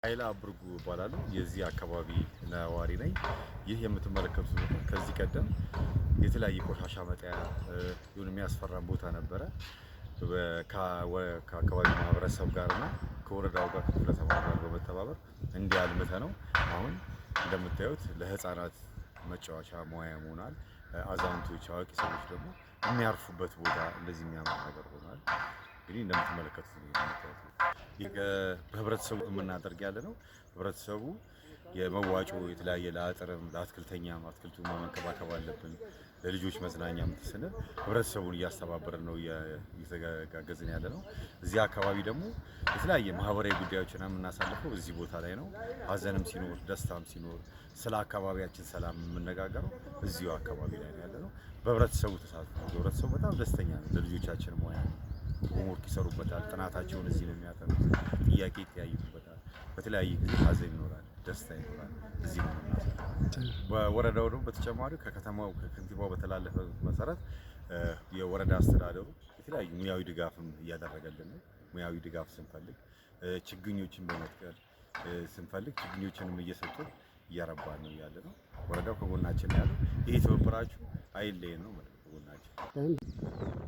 ኃይለ አብርጉ እባላለሁ። የዚህ አካባቢ ነዋሪ ነኝ። ይህ የምትመለከቱት ከዚህ ቀደም የተለያየ ቆሻሻ መጣያ ይሁን የሚያስፈራን ቦታ ነበረ። ከአካባቢ ማህበረሰብ ጋርና ከወረዳው ጋር ከክፍለ ጋር በመተባበር እንዲያልምተ ነው። አሁን እንደምታዩት ለህፃናት መጫወቻ መዋያ ሆኗል። አዛውንቶች፣ አዋቂ ሰዎች ደግሞ የሚያርፉበት ቦታ እንደዚህ የሚያምር ነገር ሆኗል። እንግዲህ እንደምትመለከቱት በህብረተሰቡ የምናደርግ ያለ ነው። ህብረተሰቡ የመዋጮ የተለያየ ለአጥርም ለአትክልተኛም አትክልቱን መንከባከብ አለብን። ለልጆች መዝናኛም ስንል ህብረተሰቡን እያስተባበርን ነው እየተጋገዝን ያለ ነው። እዚህ አካባቢ ደግሞ የተለያየ ማህበራዊ ጉዳዮችን የምናሳልፈው እዚህ ቦታ ላይ ነው። ሀዘንም ሲኖር ደስታም ሲኖር ስለ አካባቢያችን ሰላም የምነጋገረው እዚሁ አካባቢ ላይ ነው ያለ ነው። በህብረተሰቡ ተሳትፎ ህብረተሰቡ በጣም ደስተኛ ነው። ለልጆቻችን ሙያ ሆምወርክ ይሰሩበታል። ጥናታቸውን እዚህ ነው የሚያጠኑት። ጥያቄ ይጠያዩበታል። በተለያየ ጊዜ ሀዘን ይኖራል፣ ደስታ ይኖራል። እዚህ ነው በወረዳው ደግሞ በተጨማሪ ከከተማው ከከንቲባው በተላለፈ መሰረት የወረዳ አስተዳደሩ የተለያዩ ሙያዊ ድጋፍም እያደረገልን ነው። ሙያዊ ድጋፍ ስንፈልግ ችግኞችን በመትከል ስንፈልግ ችግኞችንም እየሰጡን እያረባን ነው ያለ ነው። ወረዳው ከጎናችን ያለው ይሄ ትብብራችሁ አይለየን ነው ማለት ነው። ከጎናችን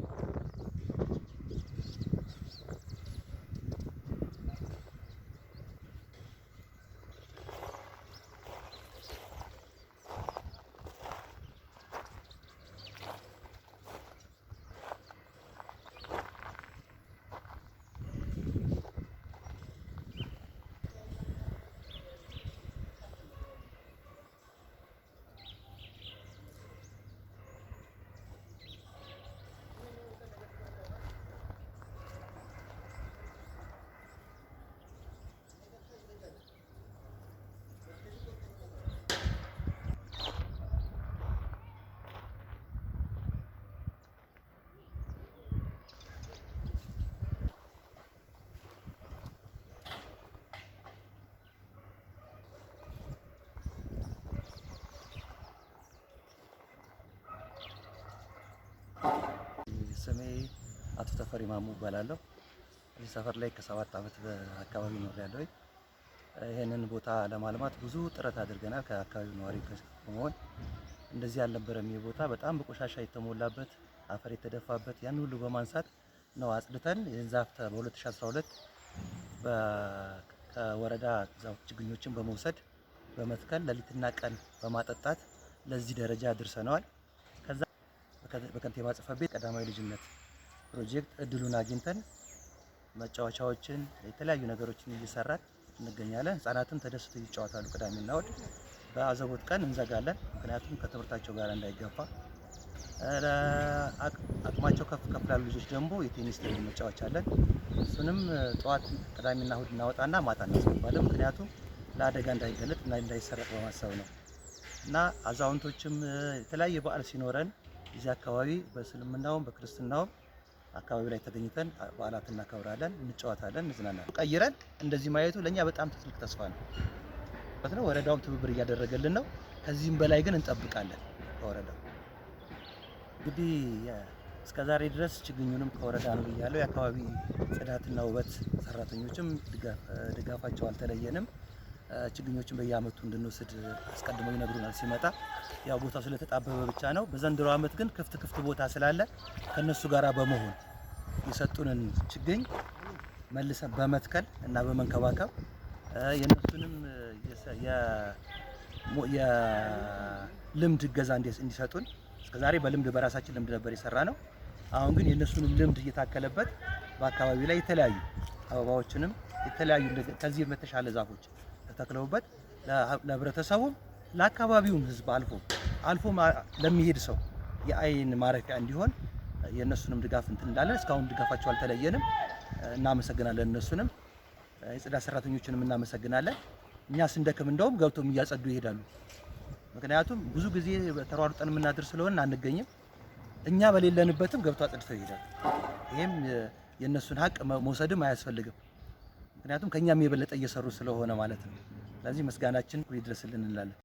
ስሜ አቶ ተፈሪ ማሙ እባላለሁ። እዚህ ሰፈር ላይ ከ7 ዓመት አካባቢ ነው ያለው። ይሄንን ቦታ ለማልማት ብዙ ጥረት አድርገናል። ከአካባቢው ነዋሪ በመሆን እንደዚህ ያልነበረም ይሄ ቦታ በጣም በቆሻሻ የተሞላበት አፈር የተደፋበት ያን ሁሉ በማንሳት ነው አጽድተን ይህን ዛፍ በ2012 ከወረዳ ዛፍ ችግኞችን በመውሰድ በመትከል ሌሊትና ቀን በማጠጣት ለዚህ ደረጃ አድርሰነዋል። በከንቲባ ጽሕፈት ቤት ቀዳማዊ ልጅነት ፕሮጀክት እድሉን አግኝተን መጫወቻዎችን የተለያዩ ነገሮችን እየሰራን እንገኛለን። ህፃናትም ተደስተው ይጫወታሉ። ቅዳሜና እሁድ በአዘቦት ቀን እንዘጋለን። ምክንያቱም ከትምህርታቸው ጋር እንዳይገፋ። አቅማቸው ከፍ ላሉ ልጆች ደግሞ የቴኒስ መጫወቻ አለን። እሱንም ጠዋት ቅዳሜና እሁድ እናወጣና ማታ እናስገባለን። ምክንያቱም ለአደጋ እንዳይገለጥ እና እንዳይሰረቅ በማሰብ ነው። እና አዛውንቶችም የተለያየ በዓል ሲኖረን እዚህ አካባቢ በእስልምናውም በክርስትናውም አካባቢ ላይ ተገኝተን በዓላት እናከብራለን፣ እንጫወታለን፣ እንዝናናለን። ቀይረን እንደዚህ ማየቱ ለኛ በጣም ትልቅ ተስፋ ነው። ወረዳውም ትብብር እያደረገልን ነው። ከዚህም በላይ ግን እንጠብቃለን ከወረዳው። እንግዲህ እስከዛሬ ድረስ ችግኙንም ከወረዳ ነው ብያለሁ። የአካባቢ ጽዳትና ውበት ሰራተኞችም ድጋፋቸው አልተለየንም። ችግኞችን በየአመቱ እንድንወስድ አስቀድመው ይነግሩናል ሲመጣ። ያው ቦታው ስለተጣበበ ብቻ ነው። በዘንድሮ አመት ግን ክፍት ቦታ ስላለ ከነሱ ጋራ በመሆን የሰጡንን ችግኝ መልሰን በመትከል እና በመንከባከብ የነሱንም የልምድ እገዛ እንዲሰጡን እስከዛሬ በልምድ በራሳችን ልምድ ነበር የሰራ ነው። አሁን ግን የነሱንም ልምድ እየታከለበት በአካባቢው ላይ የተለያዩ አበባዎችንም የተለያዩ ከዚህ በተሻለ ዛፎች ተተክለውበት ለህብረተሰቡም ለአካባቢውም ህዝብ አልፎ ለሚሄድ ሰው የአይን ማረፊያ እንዲሆን የነሱንም ድጋፍ እንዳለን እስካሁን ድጋፋቸው አልተለየንም። እናመሰግናለን። እነሱንም የጽዳት ሰራተኞችንም እናመሰግናለን። እኛ ስንደክም እንደውም ገብቶም እያጸዱ ይሄዳሉ። ምክንያቱም ብዙ ጊዜ ተሯሩጠን የምናድር ስለሆነ አንገኝም። እኛ በሌለንበትም ገብቶ አጽድተው ይሄዳሉ። ይሄም የነሱን ሀቅ መውሰድም አያስፈልግም። ምክንያቱም ከኛም የበለጠ እየሰሩ ስለሆነ ማለት ነው። ስለዚህ ምስጋናችን ይድረስልን እንላለን።